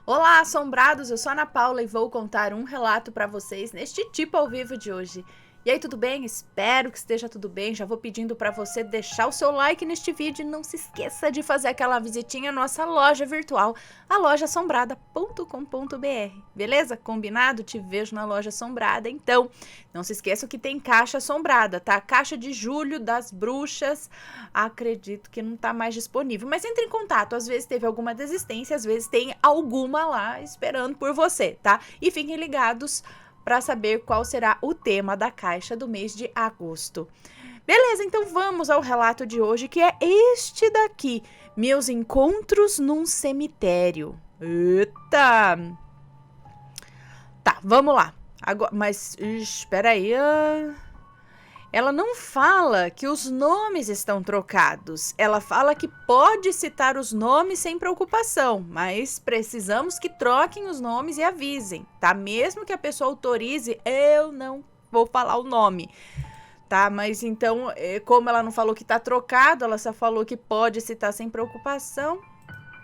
Olá, assombrados! Eu sou a Ana Paula e vou contar um relato para vocês neste tipo ao vivo de hoje. E aí, tudo bem? Espero que esteja tudo bem. Já vou pedindo para você deixar o seu like neste vídeo e não se esqueça de fazer aquela visitinha na nossa loja virtual, a lojaassombrada.com.br. Beleza? Combinado? Te vejo na loja assombrada. Então, não se esqueça que tem caixa assombrada, tá? Caixa de julho das bruxas. Acredito que não tá mais disponível, mas entre em contato. Às vezes teve alguma desistência, às vezes tem alguma lá esperando por você, tá? E fiquem ligados para saber qual será o tema da caixa do mês de agosto. Beleza, então vamos ao relato de hoje, que é este daqui: Meus encontros num cemitério. Eita! Tá, vamos lá. Agora, mas espera aí. Ela não fala que os nomes estão trocados. Ela fala que pode citar os nomes sem preocupação, mas precisamos que troquem os nomes e avisem, tá? Mesmo que a pessoa autorize, eu não vou falar o nome, tá? Mas então, como ela não falou que tá trocado, ela só falou que pode citar sem preocupação,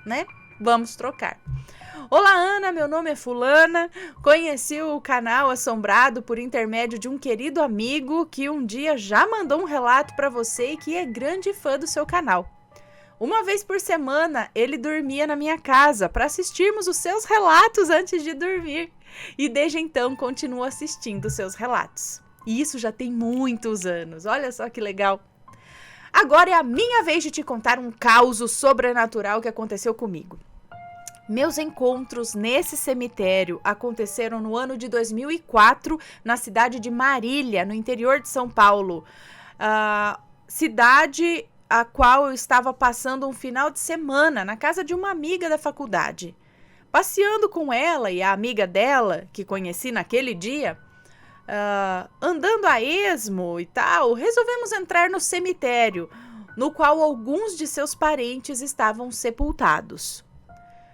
né? Vamos trocar. Olá, Ana, meu nome é Fulana. Conheci o canal Assombrado por intermédio de um querido amigo que um dia já mandou um relato para você e que é grande fã do seu canal. Uma vez por semana, ele dormia na minha casa para assistirmos os seus relatos antes de dormir. E desde então, continuo assistindo seus relatos. E isso já tem muitos anos. Olha só que legal. Agora é a minha vez de te contar um caos sobrenatural que aconteceu comigo. Meus encontros nesse cemitério aconteceram no ano de 2004, na cidade de Marília, no interior de São Paulo. Cidade a qual eu estava passando um final de semana na casa de uma amiga da faculdade. Passeando com ela e a amiga dela, que conheci naquele dia, andando a esmo e tal, resolvemos entrar no cemitério, no qual alguns de seus parentes estavam sepultados.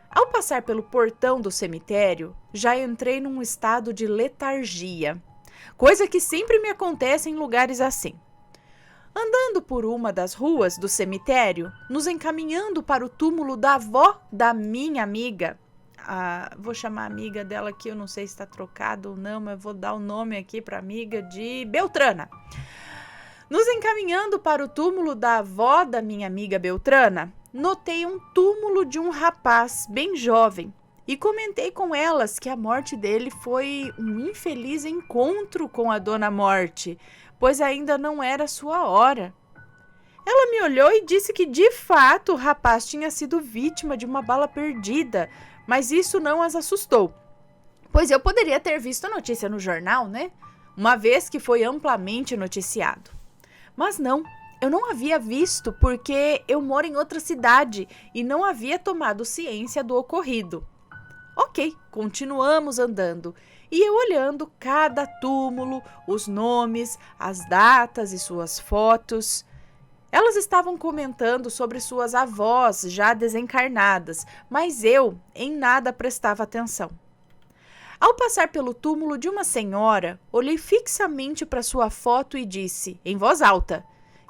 Ao passar pelo portão do cemitério, já entrei num estado de letargia, coisa que sempre me acontece em lugares assim. Andando por uma das ruas do cemitério, nos encaminhando para o túmulo da avó da minha amiga, vou chamar a amiga dela aqui, eu não sei se está trocado ou não, mas vou dar o nome aqui para a amiga de Beltrana. Nos encaminhando para o túmulo da avó da minha amiga Beltrana, notei um túmulo de um rapaz bem jovem e comentei com elas que a morte dele foi um infeliz encontro com a Dona Morte, pois ainda não era sua hora. Ela me olhou e disse que de fato o rapaz tinha sido vítima de uma bala perdida, mas isso não as assustou, pois eu poderia ter visto a notícia no jornal, né? Uma vez que foi amplamente noticiado. Mas não. Eu não havia visto porque eu moro em outra cidade e não havia tomado ciência do ocorrido. Ok, continuamos andando e eu olhando cada túmulo, os nomes, as datas e suas fotos. Elas estavam comentando sobre suas avós já desencarnadas, mas eu em nada prestava atenção. Ao passar pelo túmulo de uma senhora, olhei fixamente para sua foto e disse, em voz alta,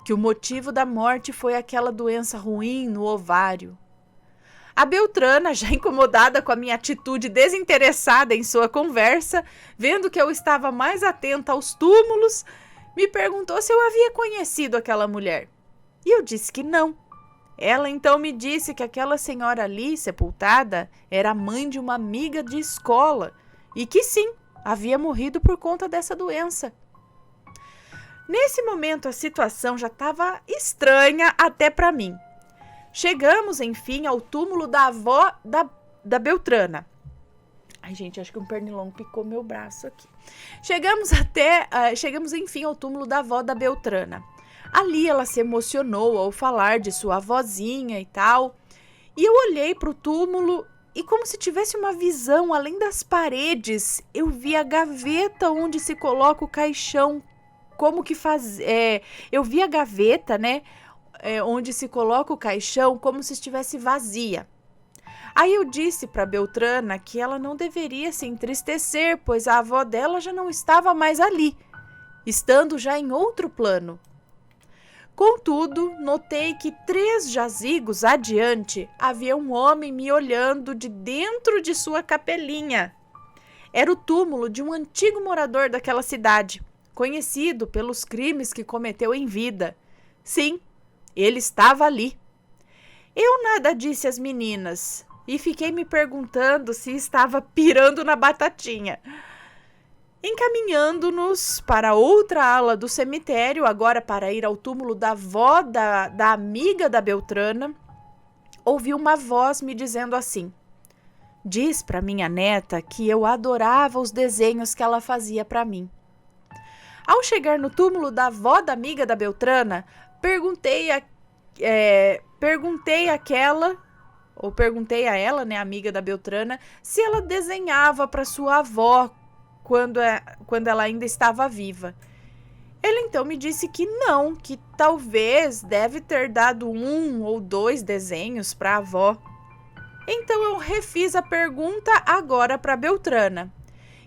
que o motivo da morte foi aquela doença ruim no ovário. A Beltrana, já incomodada com a minha atitude desinteressada em sua conversa, vendo que eu estava mais atenta aos túmulos, me perguntou se eu havia conhecido aquela mulher. E eu disse que não. Ela então me disse que aquela senhora ali, sepultada, era a mãe de uma amiga de escola e que sim, havia morrido por conta dessa doença. Nesse momento, a situação já estava estranha até para mim. Chegamos, enfim, ao túmulo da avó da Beltrana. Ai, gente, acho que um pernilongo picou meu braço aqui. Chegamos, enfim, ao túmulo da avó da Beltrana. Ali ela se emocionou ao falar de sua avózinha e tal. E eu olhei para o túmulo e, como se tivesse uma visão além das paredes, eu vi a gaveta onde se coloca o caixão. Eu vi a gaveta, né, onde se coloca o caixão, como se estivesse vazia. Aí eu disse para Beltrana que ela não deveria se entristecer, pois a avó dela já não estava mais ali, estando já em outro plano. Contudo, notei que 3 jazigos adiante havia um homem me olhando de dentro de sua capelinha. Era o túmulo de um antigo morador daquela cidade, conhecido pelos crimes que cometeu em vida. Sim, ele estava ali. Eu nada disse às meninas e fiquei me perguntando se estava pirando na batatinha. Encaminhando-nos para outra ala do cemitério, agora para ir ao túmulo da avó da amiga da Beltrana, ouvi uma voz me dizendo assim: diz para minha neta que eu adorava os desenhos que ela fazia para mim. Ao chegar no túmulo da avó da amiga da Beltrana, perguntei a ela, né, amiga da Beltrana, se ela desenhava para sua avó quando ela ainda estava viva. Ele então me disse que não, que talvez deve ter dado 1 ou 2 desenhos para a avó. Então eu refiz a pergunta agora para Beltrana.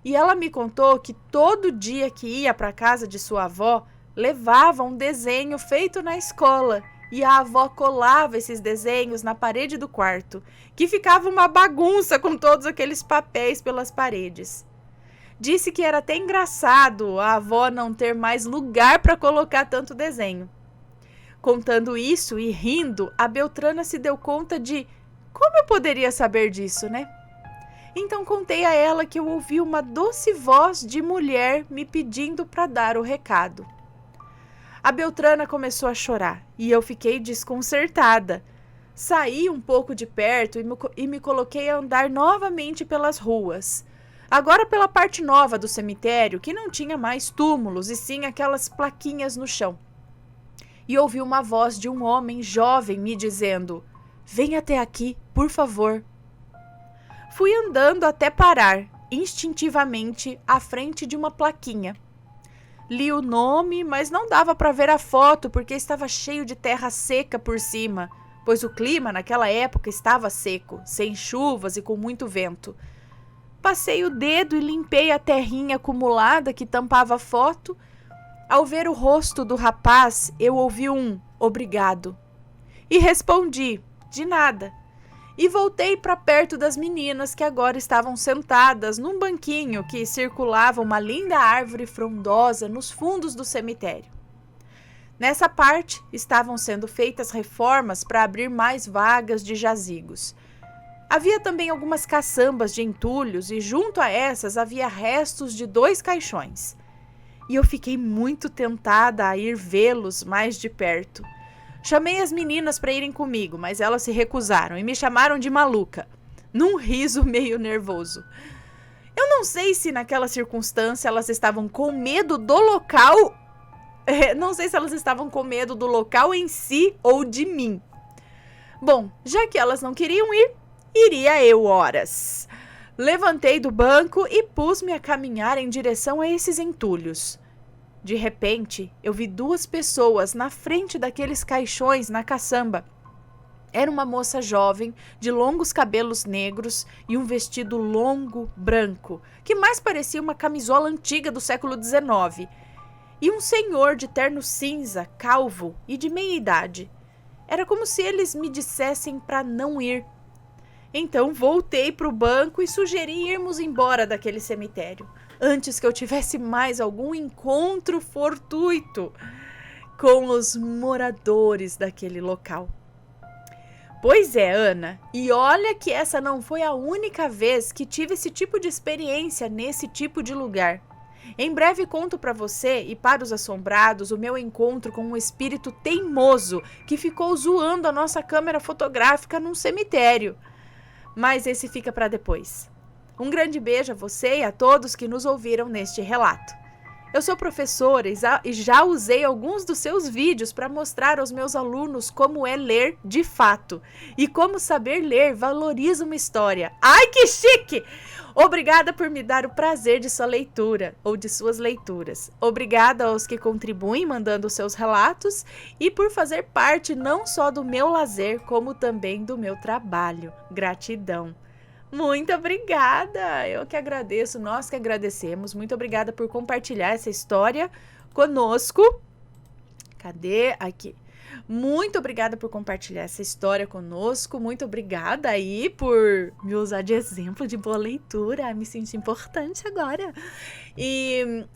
E ela me contou que todo dia que ia para a casa de sua avó, levava um desenho feito na escola. E a avó colava esses desenhos na parede do quarto, que ficava uma bagunça com todos aqueles papéis pelas paredes. Disse que era até engraçado a avó não ter mais lugar para colocar tanto desenho. Contando isso e rindo, a Beltrana se deu conta de como eu poderia saber disso, né? Então contei a ela que eu ouvi uma doce voz de mulher me pedindo para dar o recado. A Beltrana começou a chorar e eu fiquei desconcertada. Saí um pouco de perto e me coloquei a andar novamente pelas ruas. Agora pela parte nova do cemitério, que não tinha mais túmulos e sim aquelas plaquinhas no chão. E ouvi uma voz de um homem jovem me dizendo: venha até aqui, por favor. Fui andando até parar, instintivamente, à frente de uma plaquinha. Li o nome, mas não dava para ver a foto porque estava cheio de terra seca por cima, pois o clima naquela época estava seco, sem chuvas e com muito vento. Passei o dedo e limpei a terrinha acumulada que tampava a foto. Ao ver o rosto do rapaz, eu ouvi um obrigado. E respondi, de nada. E voltei para perto das meninas que agora estavam sentadas num banquinho que circulava uma linda árvore frondosa nos fundos do cemitério. Nessa parte, estavam sendo feitas reformas para abrir mais vagas de jazigos. Havia também algumas caçambas de entulhos e junto a essas havia restos de 2 caixões. E eu fiquei muito tentada a ir vê-los mais de perto. Chamei as meninas para irem comigo, mas elas se recusaram e me chamaram de maluca, num riso meio nervoso. Eu não sei se naquela circunstância elas estavam com medo do local... Não sei se elas estavam com medo do local em si ou de mim. Bom, já que elas não queriam ir, iria eu horas. Levantei do banco e pus-me a caminhar em direção a esses entulhos. De repente, eu vi 2 pessoas na frente daqueles caixões na caçamba. Era uma moça jovem, de longos cabelos negros e um vestido longo, branco, que mais parecia uma camisola antiga do século XIX. E um senhor de terno cinza, calvo e de meia idade. Era como se eles me dissessem para não ir. Então voltei para o banco e sugeri irmos embora daquele cemitério, antes que eu tivesse mais algum encontro fortuito com os moradores daquele local. Pois é, Ana, e olha que essa não foi a única vez que tive esse tipo de experiência nesse tipo de lugar. Em breve conto para você e para os assombrados o meu encontro com um espírito teimoso que ficou zoando a nossa câmera fotográfica num cemitério. Mas esse fica para depois. Um grande beijo a você e a todos que nos ouviram neste relato. Eu sou professora e já usei alguns dos seus vídeos para mostrar aos meus alunos como é ler de fato. E como saber ler valoriza uma história. Ai, que chique! Obrigada por me dar o prazer de sua leitura ou de suas leituras. Obrigada aos que contribuem mandando seus relatos e por fazer parte não só do meu lazer, como também do meu trabalho. Gratidão. Muito obrigada, eu que agradeço, nós que agradecemos, muito obrigada por compartilhar essa história conosco Cadê? Aqui. Muito obrigada por compartilhar essa história conosco. Muito obrigada aí por me usar de exemplo de boa leitura. Me senti importante agora. E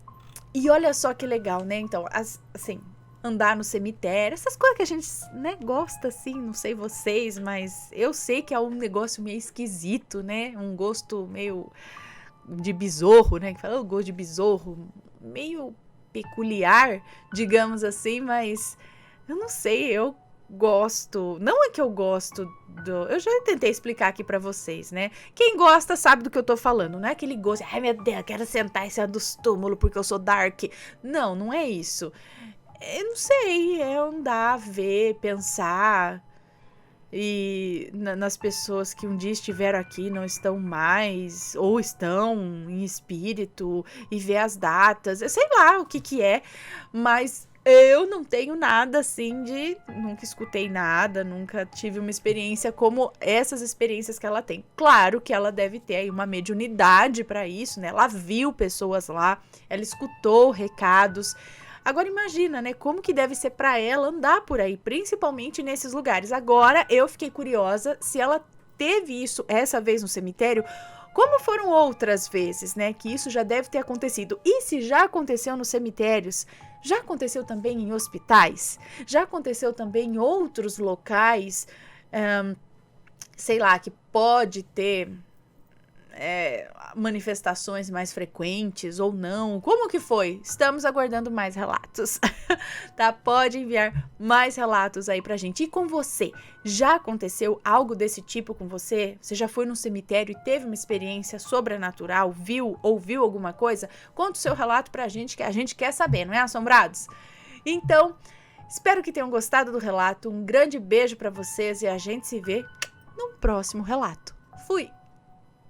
olha só que legal, né? Então, assim, andar no cemitério, essas coisas que a gente, né, gosta, assim, não sei vocês, mas eu sei que é um negócio meio esquisito, né? Um gosto meio de besouro, né? Que fala o gosto de besouro, meio peculiar, digamos assim, mas eu não sei, eu gosto. Não é que eu gosto do. Eu já tentei explicar aqui pra vocês, né? Quem gosta sabe do que eu tô falando, não é aquele gosto, ai meu Deus, eu quero sentar em cima dos túmulos porque eu sou dark. Não, não é isso. Eu não sei, é andar, ver, pensar. E nas pessoas que um dia estiveram aqui não estão mais, ou estão em espírito, e ver as datas, eu sei lá o que que é, mas eu não tenho nada assim de. Nunca escutei nada, nunca tive uma experiência como essas experiências que ela tem. Claro que ela deve ter aí uma mediunidade para isso, né? Ela viu pessoas lá, ela escutou recados. Agora imagina, né, como que deve ser para ela andar por aí, principalmente nesses lugares. Agora eu fiquei curiosa se ela teve isso essa vez no cemitério, como foram outras vezes, né, que isso já deve ter acontecido. E se já aconteceu nos cemitérios, já aconteceu também em hospitais? Já aconteceu também em outros locais, sei lá, que pode ter manifestações mais frequentes ou não? Como que foi? Estamos aguardando mais relatos, tá? Pode enviar mais relatos aí pra gente. E com você? Já aconteceu algo desse tipo com você? Você já foi num cemitério e teve uma experiência sobrenatural? Viu, ouviu alguma coisa? Conta o seu relato pra gente, que a gente quer saber, não é, assombrados? Então, espero que tenham gostado do relato. Um grande beijo pra vocês e a gente se vê no próximo relato. Fui!